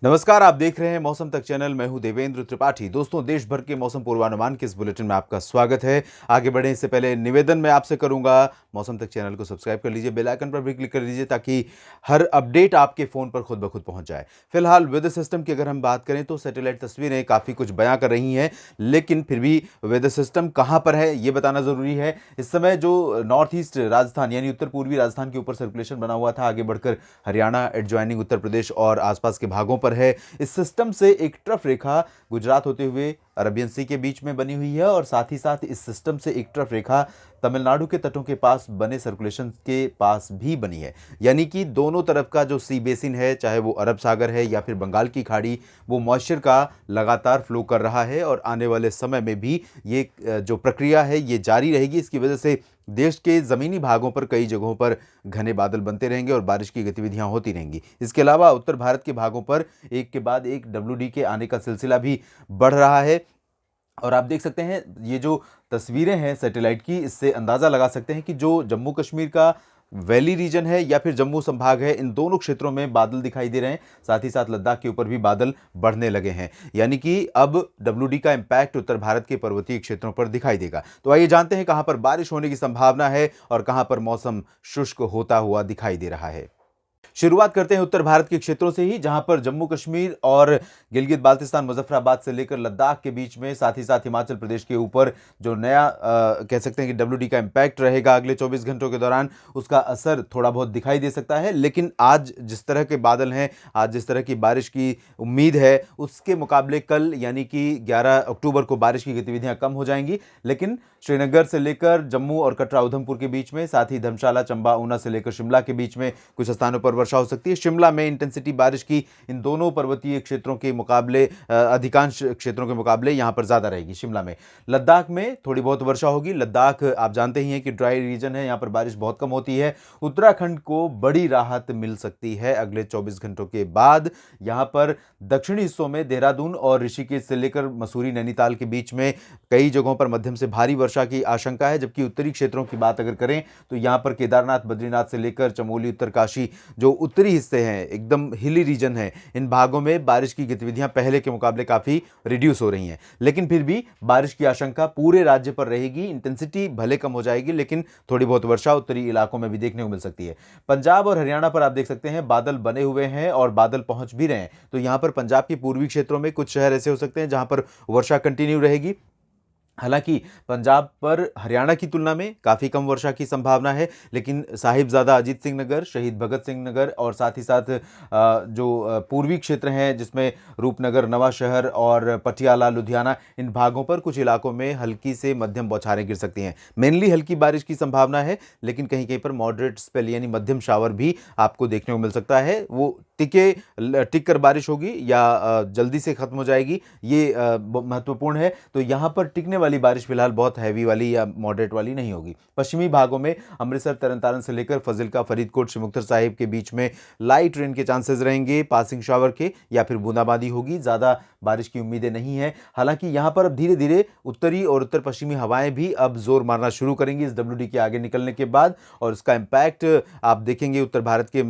नमस्कार, आप देख रहे हैं मौसम तक चैनल। मैं हूं देवेंद्र त्रिपाठी। दोस्तों, देश भर के मौसम पूर्वानुमान के इस बुलेटिन में आपका स्वागत है। आगे बढ़े इससे पहले निवेदन मैं आपसे करूंगा, मौसम तक चैनल को सब्सक्राइब कर लीजिए, बेल आइकन पर भी क्लिक कर लीजिए ताकि हर अपडेट आपके फोन पर खुद ब खुद पहुंच जाए। फिलहाल वेदर सिस्टम की अगर हम बात करें तो सैटेलाइट तस्वीरें काफ़ी कुछ बयां कर रही हैं, लेकिन फिर भी वेदर सिस्टम कहाँ पर है ये बताना ज़रूरी है। इस समय जो नॉर्थ ईस्ट राजस्थान यानी उत्तर पूर्वी राजस्थान के ऊपर सर्कुलेशन बना हुआ था, आगे बढ़कर हरियाणा, एडजॉइनिंग उत्तर प्रदेश और आसपास के भागों पर है। इस सिस्टम से एक ट्रफ रेखा गुजरात होते हुए अरबियन सी के बीच में बनी हुई है और साथ ही साथ इस सिस्टम से एक ट्रफ रेखा तमिलनाडु के तटों के पास बने सर्कुलेशन के पास भी बनी है। यानी कि दोनों तरफ का जो सी बेसिन है, चाहे वो अरब सागर है या फिर बंगाल की खाड़ी, वो मॉइस्चर का लगातार फ्लो कर रहा है और आने वाले समय में भी ये जो प्रक्रिया है ये जारी रहेगी। इसकी वजह से देश के ज़मीनी भागों पर कई जगहों पर घने बादल बनते रहेंगे और बारिश की गतिविधियां होती रहेंगी। इसके अलावा उत्तर भारत के भागों पर एक के बाद एक डब्ल्यूडी के आने का सिलसिला भी बढ़ रहा है। और आप देख सकते हैं, ये जो तस्वीरें हैं सैटेलाइट की, इससे अंदाज़ा लगा सकते हैं कि जो जम्मू कश्मीर का वैली रीजन है या फिर जम्मू संभाग है, इन दोनों क्षेत्रों में बादल दिखाई दे रहे हैं। साथ ही साथ लद्दाख के ऊपर भी बादल बढ़ने लगे हैं, यानी कि अब डब्ल्यूडी का इम्पैक्ट उत्तर भारत के पर्वतीय क्षेत्रों पर दिखाई देगा। तो आइए जानते हैं कहां पर बारिश होने की संभावना है और कहां पर मौसम शुष्क होता हुआ दिखाई दे रहा है। शुरुआत करते हैं उत्तर भारत के क्षेत्रों से ही, जहां पर जम्मू कश्मीर और गिलगित बाल्तिस्तान, मुजफ्फराबाद से लेकर लद्दाख के बीच में, साथ ही साथ हिमाचल प्रदेश के ऊपर जो नया कह सकते हैं कि डब्ल्यूडी का इम्पैक्ट रहेगा अगले 24 घंटों के दौरान, उसका असर थोड़ा बहुत दिखाई दे सकता है। लेकिन आज जिस तरह के बादल हैं, आज जिस तरह की बारिश की उम्मीद है, उसके मुकाबले कल यानी कि 11 अक्टूबर को बारिश की गतिविधियां कम हो जाएंगी। लेकिन श्रीनगर से लेकर जम्मू और कटरा उधमपुर के बीच में, साथ ही धर्मशाला, चंबा, ऊना से लेकर शिमला के बीच में कुछ स्थानों पर वर्षा हो सकती है। शिमला में इंटेंसिटी बारिश की इन दोनों पर्वतीय क्षेत्रों के मुकाबले, अधिकांश क्षेत्रों के मुकाबले यहां पर ज्यादा रहेगी शिमला में। लद्दाख में थोड़ी बहुत वर्षा होगी। लद्दाख आप जानते ही हैं कि ड्राई रीजन है, यहां पर बारिश बहुत कम होती है। उत्तराखंड को बड़ी राहत मिल सकती है अगले 24 घंटों के बाद। यहां पर दक्षिणी हिस्सों में देहरादून और ऋषिकेश से लेकर मसूरी, नैनीताल के बीच में कई जगहों पर मध्यम से भारी वर्षा की आशंका है। जबकि उत्तरी क्षेत्रों की बात अगर करें तो यहां पर केदारनाथ, बद्रीनाथ से लेकर चमोली, उत्तरकाशी, जो उत्तरी हिस्से हैं, एकदम हिली रीजन है, इन भागों में बारिश की गतिविधियां पहले के मुकाबले काफी रिड्यूस हो रही हैं। लेकिन फिर भी बारिश की आशंका पूरे राज्य पर रहेगी। इंटेंसिटी भले कम हो जाएगी, लेकिन थोड़ी बहुत वर्षा उत्तरी इलाकों में भी देखने को मिल सकती है। पंजाब और हरियाणा पर आप देख सकते हैं बादल बने हुए हैं और बादल पहुंच भी रहे हैं। तो यहां पर पंजाब के पूर्वी क्षेत्रों में कुछ शहर ऐसे हो सकते हैं जहां पर वर्षा कंटिन्यू रहेगी। हालांकि पंजाब पर हरियाणा की तुलना में काफ़ी कम वर्षा की संभावना है, लेकिन साहिबजादा अजीत सिंह नगर, शहीद भगत सिंह नगर और साथ ही साथ जो पूर्वी क्षेत्र हैं जिसमें रूपनगर, नवा शहर और पटियाला, लुधियाना, इन भागों पर कुछ इलाकों में हल्की से मध्यम बौछारें गिर सकती हैं। मेनली हल्की बारिश की संभावना है, लेकिन कहीं कहीं पर मॉडरेट स्पेल यानी मध्यम शावर भी आपको देखने को मिल सकता है। वो टिक कर बारिश होगी या जल्दी से खत्म हो जाएगी, ये महत्वपूर्ण है। तो यहाँ पर टिकने वाली बारिश फिलहाल बहुत हैवी वाली या मॉडरेट वाली नहीं होगी। पश्चिमी भागों में अमृतसर, तरन से लेकर फजिल्का, फरीदकोट, श्रीमुक्तसर साहिब के बीच में लाइट रेन के चांसेस रहेंगे, पासिंग शावर के या फिर बूंदाबांदी होगी। ज़्यादा बारिश की उम्मीदें नहीं है। हालांकि यहाँ पर अब धीरे धीरे उत्तरी और उत्तर पश्चिमी हवाएं भी अब जोर मारना शुरू करेंगी इस डब्ल्यूडी के आगे निकलने के बाद, और इसका इम्पैक्ट आप देखेंगे उत्तर भारत के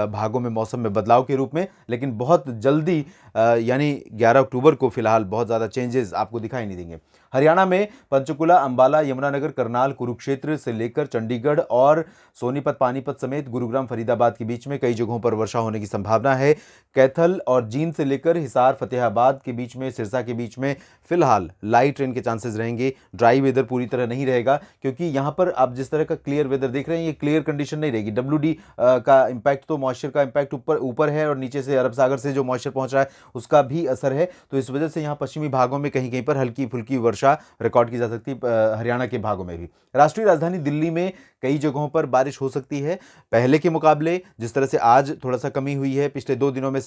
भागों में मौसम में बदलाव के रूप में। लेकिन बहुत जल्दी यानी 11 अक्टूबर को फिलहाल बहुत ज़्यादा चेंजेस आपको दिखाई नहीं देंगे। हरियाणा में पंचकुला, अंबाला, यमुनानगर, करनाल, कुरुक्षेत्र से लेकर चंडीगढ़ और सोनीपत, पानीपत समेत गुरुग्राम, फरीदाबाद के बीच में कई जगहों पर वर्षा होने की संभावना है। कैथल और जींद से लेकर हिसार, फतेहाबाद के बीच में, सिरसा के बीच में फिलहाल लाइट रेन के चांसेस रहेंगे। ड्राई वेदर पूरी तरह नहीं रहेगा, क्योंकि यहाँ पर आप जिस तरह का क्लियर वेदर देख रहे हैं, ये क्लियर कंडीशन नहीं रहेगी। डब्ल्यूडी का इम्पैक्ट तो मॉइस्चर का इम्पैक्ट ऊपर है और नीचे से अरब सागर से जो मॉइस्चर पहुंच रहा है उसका भी असर है। तो इस वजह से यहाँ पश्चिमी भागों में कहीं कहीं पर हल्की फुल्की वर्षा रिकॉर्ड की जा सकती है, हरियाणा के भागों में भी। राष्ट्रीय राजधानी दिल्ली में कई जगहों पर बारिश हो सकती है पहले के मुकाबले। जिस तरह से आज थोड़ा सा कमी हुई है, पिछले 2 दिनों में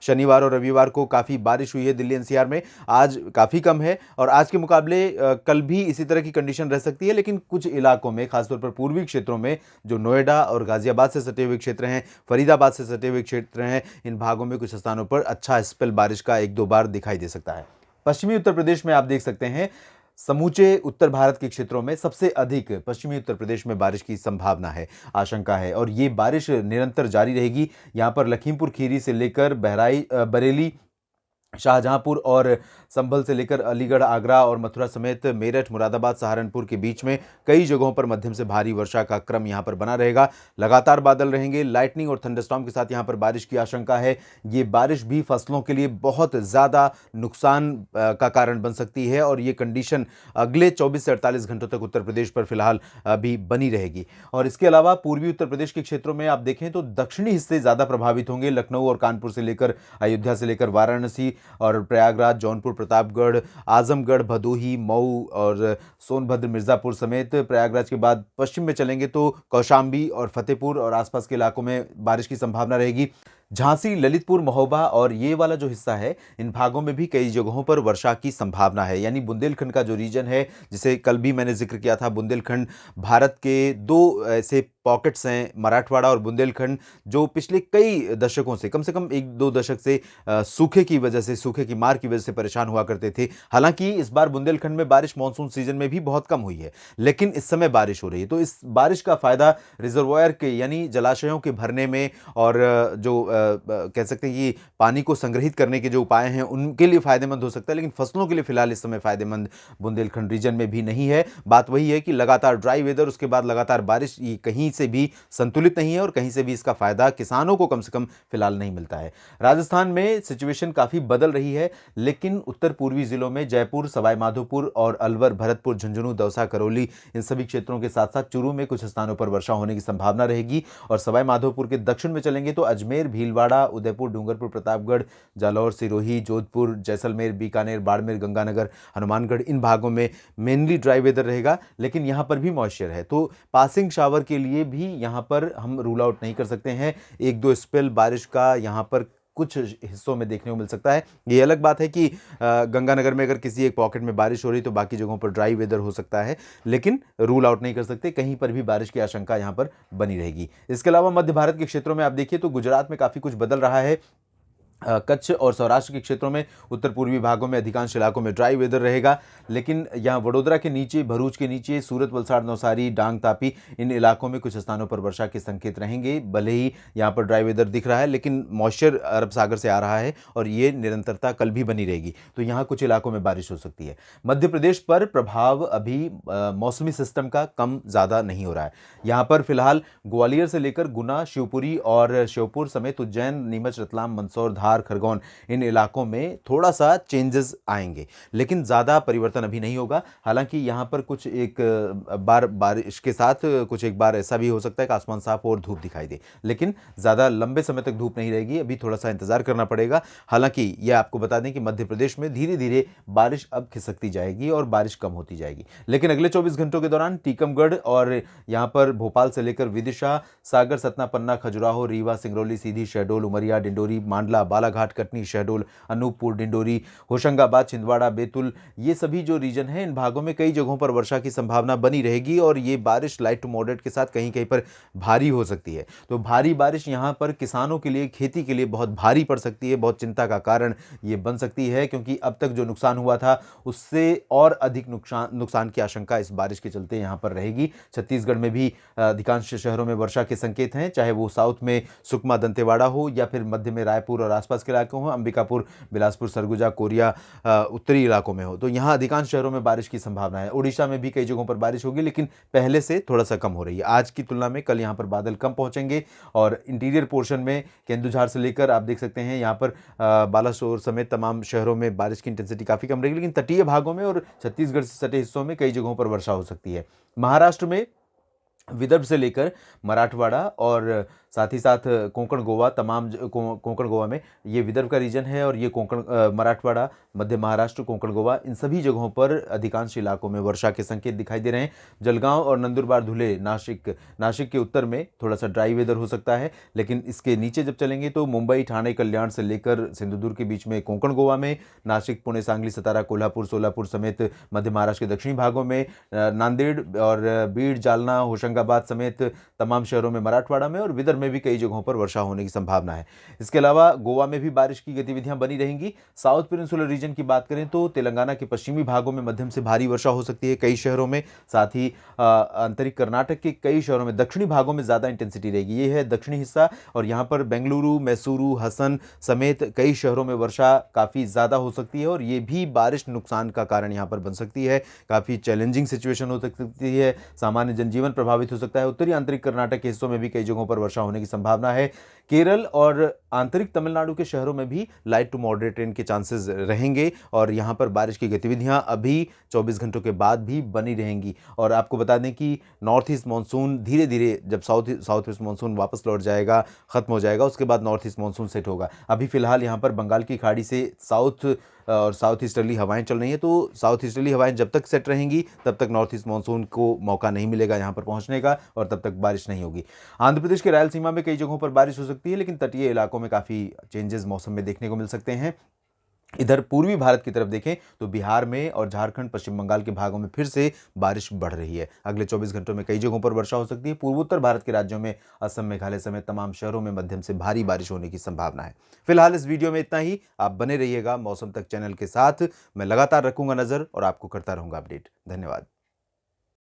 शनिवार और रविवार को काफ़ी बारिश हुई है दिल्ली एनसीआर में, आज काफ़ी कम है। और आज के मुकाबले कल भी इसी तरह की कंडीशन रह सकती है। लेकिन कुछ इलाकों में, खासतौर पर पूर्वी क्षेत्रों में, जो नोएडा और गाजियाबाद से सटे हुए क्षेत्र हैं, फरीदाबाद से सटे हुए क्षेत्र हैं, इन भागों में कुछ स्थानों पर अच्छा स्पेल बारिश का 1-2 बार दिखाई दे सकता है। पश्चिमी उत्तर प्रदेश में आप देख सकते हैं समूचे उत्तर भारत के क्षेत्रों में सबसे अधिक पश्चिमी उत्तर प्रदेश में बारिश की संभावना है, आशंका है, और ये बारिश निरंतर जारी रहेगी। यहाँ पर लखीमपुर खीरी से लेकर बरेली, शाहजहांपुर और संभल से लेकर अलीगढ़, आगरा और मथुरा समेत मेरठ, मुरादाबाद, सहारनपुर के बीच में कई जगहों पर मध्यम से भारी वर्षा का क्रम यहां पर बना रहेगा। लगातार बादल रहेंगे, लाइटनिंग और थंडरस्टॉर्म के साथ यहां पर बारिश की आशंका है। ये बारिश भी फसलों के लिए बहुत ज़्यादा नुकसान का कारण बन सकती है और ये कंडीशन अगले 24 से 48 घंटों तक उत्तर प्रदेश पर फिलहाल अभी बनी रहेगी। और इसके अलावा पूर्वी उत्तर प्रदेश के क्षेत्रों में आप देखें तो दक्षिणी हिस्से ज़्यादा प्रभावित होंगे। लखनऊ और कानपुर से लेकर अयोध्या से लेकर वाराणसी और प्रयागराज, जौनपुर, प्रतापगढ़, आजमगढ़, भदोही, मऊ और सोनभद्र, मिर्जापुर समेत प्रयागराज के बाद पश्चिम में चलेंगे तो कौशाम्बी और फतेहपुर और आसपास के इलाकों में बारिश की संभावना रहेगी। झांसी, ललितपुर, महोबा और ये वाला जो हिस्सा है, इन भागों में भी कई जगहों पर वर्षा की संभावना है। यानी बुंदेलखंड का जो रीजन है, जिसे कल भी मैंने जिक्र किया था, बुंदेलखंड भारत के दो ऐसे पॉकेट्स हैं, मराठवाड़ा और बुंदेलखंड, जो पिछले कई दशकों से, कम 1-2 दशक से सूखे की वजह से, सूखे की मार की वजह से परेशान हुआ करते थे। हालांकि इस बार बुंदेलखंड में बारिश मानसून सीजन में भी बहुत कम हुई है, लेकिन इस समय बारिश हो रही है, तो इस बारिश का फायदा रिजर्वायर के यानी जलाशयों के भरने में और जो कह सकते हैं कि पानी को संग्रहित करने के जो उपाय हैं उनके लिए फायदेमंद हो सकता है, लेकिन फसलों के लिए फिलहाल इस समय फायदेमंद बुंदेलखंड रीजन में भी नहीं है। बात वही है कि लगातार ड्राई वेदर, उसके बाद लगातार बारिश, ये कहीं से भी संतुलित नहीं है और कहीं से भी इसका फायदा किसानों को कम से कम फिलहाल नहीं मिलता है। राजस्थान में सिचुएशन काफी बदल रही है, लेकिन उत्तर पूर्वी जिलों में जयपुर, सवाई माधोपुर और अलवर, भरतपुर, झुंझुनू, दौसा, करौली, इन सभी क्षेत्रों के साथ साथ चूरू में कुछ स्थानों पर वर्षा होने की संभावना रहेगी। और सवाई माधोपुर के दक्षिण में चलेंगे तो अजमेर, भीलवाड़ा, उदयपुर, डूंगरपुर, प्रतापगढ़, जालौर, सिरोही, जोधपुर, जैसलमेर, बीकानेर, बाड़मेर, गंगानगर, हनुमानगढ़, इन भागों में मेनली ड्राई वेदर रहेगा, लेकिन यहां पर भी मॉइस्चर है, तो पासिंग शावर के लिए भी यहां पर हम रूल आउट नहीं कर सकते हैं। 1-2 स्पेल बारिश का यहां पर कुछ हिस्सों में देखने को मिल सकता है। ये अलग बात है कि गंगानगर में अगर किसी एक पॉकेट में बारिश हो रही तो बाकी जगहों पर ड्राई वेदर हो सकता है, लेकिन रूल आउट नहीं कर सकते, कहीं पर भी बारिश की आशंका यहां पर बनी रहेगी। इसके अलावा मध्य भारत के क्षेत्रों में आप देखिए तो गुजरात में काफी कुछ बदल रहा है। कच्छ और सौराष्ट्र के क्षेत्रों में, उत्तर पूर्वी भागों में अधिकांश इलाकों में ड्राई वेदर रहेगा, लेकिन यहाँ वडोदरा के नीचे, भरूच के नीचे, सूरत, वलसाड़, नवसारी, डांग, तापी, इन इलाकों में कुछ स्थानों पर वर्षा के संकेत रहेंगे। भले ही यहाँ पर ड्राई वेदर दिख रहा है, लेकिन मॉइस्चर अरब सागर से आ रहा है और ये निरंतरता कल भी बनी रहेगी, तो यहाँ कुछ इलाकों में बारिश हो सकती है। मध्य प्रदेश पर प्रभाव अभी मौसमी सिस्टम का कम ज़्यादा नहीं हो रहा है। यहाँ पर फिलहाल ग्वालियर से लेकर गुना, शिवपुरी और श्योपुर समेत उज्जैन, नीमच, रतलाम, मंदसौर, धार, खरगोन, इन इलाकों में थोड़ा सा चेंजेस आएंगे, लेकिन ज़्यादा परिवर्तन अभी नहीं होगा। हालांकि यहाँ पर कुछ एक बार बारिश के साथ कुछ एक बार ऐसा भी हो सकता है कि आसमान साफ और धूप दिखाई दे, लेकिन ज़्यादा लंबे समय तक धूप नहीं रहेगी, अभी थोड़ा सा इंतजार करना पड़ेगा। हालांकि यह आपको बता दें कि मध्य प्रदेश में धीरे धीरे बारिश अब खिसकती जाएगी और बारिश कम होती जाएगी, लेकिन अगले 24 घंटों के दौरान टीकमगढ़ और यहाँ पर भोपाल से लेकर विदिशा, सागर, सतना, पन्ना, खजुराहो, रीवा, सिंगरौली, सीधी, शहडोल, उमरिया, डिंडोरी, मांडला, बालाघाट, कटनी, शहडोल, अनूपपुर, डिंडोरी, होशंगाबाद, छिंदवाड़ा, बैतूल, ये सभी जो रीजन हैं, इन भागों में कई जगहों पर वर्षा की संभावना बनी रहेगी और ये बारिश लाइट टू मॉडरेट के साथ कहीं कहीं पर भारी हो सकती है। तो भारी बारिश यहाँ पर किसानों के लिए, खेती के लिए बहुत भारी पड़ सकती है, बहुत चिंता का कारण ये बन सकती है, क्योंकि अब तक जो नुकसान हुआ था उससे और अधिक नुकसान की आशंका इस बारिश के चलते यहाँ पर रहेगी। छत्तीसगढ़ में भी अधिकांश शहरों में वर्षा के संकेत हैं, चाहे वो साउथ में सुकमा, दंतेवाड़ा हो या फिर मध्य में रायपुर और आसपास के इलाकों हो, अंबिकापुर, बिलासपुर, सरगुजा, कोरिया, उत्तरी इलाकों में हो, तो यहाँ अधिकांश शहरों में बारिश की संभावना है। उड़ीसा में भी कई जगहों पर बारिश होगी, लेकिन पहले से थोड़ा सा कम हो रही है। आज की तुलना में कल यहाँ पर बादल कम पहुंचेंगे और इंटीरियर पोर्शन में केंदुझार से लेकर आप देख सकते हैं यहाँ पर बालासोर समेत तमाम शहरों में बारिश की इंटेंसिटी काफ़ी कम रहेगी, लेकिन तटीय भागों में और छत्तीसगढ़ से सटे हिस्सों में कई जगहों पर वर्षा हो सकती है। महाराष्ट्र में विदर्भ से लेकर मराठवाड़ा और साथ ही साथ कोंकण गोवा, तमाम कोंकण गोवा में, ये विदर्भ का रीजन है और ये कोंकण, मराठवाड़ा, मध्य महाराष्ट्र, कोंकण गोवा, इन सभी जगहों पर अधिकांश इलाकों में वर्षा के संकेत दिखाई दे रहे हैं। जलगांव और नंदुरबार, धुले, नासिक के उत्तर में थोड़ा सा ड्राई वेदर हो सकता है, लेकिन इसके नीचे जब चलेंगे तो मुंबई, ठाणे, कल्याण से लेकर सिंधुदुर्ग के बीच में कोंकण गोवा में, नासिक, पुणे, सांगली, सतारा, कोल्हापुर, सोलापुर समेत मध्य महाराष्ट्र के दक्षिणी भागों में, नांदेड़ और बीड, जालना, होशंगाबाद समेत तमाम शहरों में मराठवाड़ा में और विदर्भ में भी कई जगहों पर वर्षा होने की संभावना है। इसके अलावा गोवा में भी बारिश की गतिविधियां बनी रहेंगी। साउथ पेनिनसुलर रीजन की बात करें तो तेलंगाना के पश्चिमी भागों में मध्यम से भारी वर्षा हो सकती है कई शहरों में। साथ ही आंतरिक कर्नाटक के कई शहरों में, दक्षिणी भागों में ज़्यादा इंटेंसिटी रहेगी। ये है दक्षिणी हिस्सा, और यहाँ पर बेंगलुरु, मैसूरू, हसन समेत कई शहरों में वर्षा काफ़ी ज़्यादा हो सकती है, और ये भी बारिश नुकसान का कारण यहाँ पर बन सकती है। काफ़ी चैलेंजिंग सिचुएशन हो सकती है, सामान्य जनजीवन प्रभावित हो सकता है। उत्तरी आंतरिक कर्नाटक के हिस्सों में भी कई जगहों पर वर्षा होने की संभावना है। केरल और आंतरिक तमिलनाडु के शहरों में भी लाइट टू मॉडरेट रेन के चांसेस रहेंगे, और यहाँ पर बारिश की गतिविधियाँ अभी 24 घंटों के बाद भी बनी रहेंगी। और आपको बता दें कि नॉर्थ ईस्ट मानसून धीरे धीरे, जब साउथ ईस्ट मानसून वापस लौट जाएगा, खत्म हो जाएगा, उसके बाद नॉर्थ ईस्ट मानसून सेट होगा। अभी फिलहाल यहाँ पर बंगाल की खाड़ी से साउथ ईस्टर्ली हवाएं चल रही हैं, तो साउथ ईस्टर्ली हवाएं जब तक सेट रहेंगी तब तक नॉर्थ ईस्ट मानसून को मौका नहीं मिलेगा यहाँ पर पहुँचने का, और तब तक बारिश नहीं होगी। आंध्र प्रदेश के रायलसीमा में कई जगहों पर बारिश हो सकती है, लेकिन तटीय इलाकों में काफ़ी चेंजेस मौसम में देखने को मिल सकते हैं। इधर पूर्वी भारत की तरफ देखें तो बिहार में और झारखंड, पश्चिम बंगाल के भागों में फिर से बारिश बढ़ रही है। अगले 24 घंटों में कई जगहों पर वर्षा हो सकती है। पूर्वोत्तर भारत के राज्यों में, असम, मेघालय समेत तमाम शहरों में मध्यम से भारी बारिश होने की संभावना है। फिलहाल इस वीडियो में इतना ही। आप बने रहिएगा मौसम तक चैनल के साथ। मैं लगातार रखूंगा नजर और आपको करता रहूंगा अपडेट। धन्यवाद।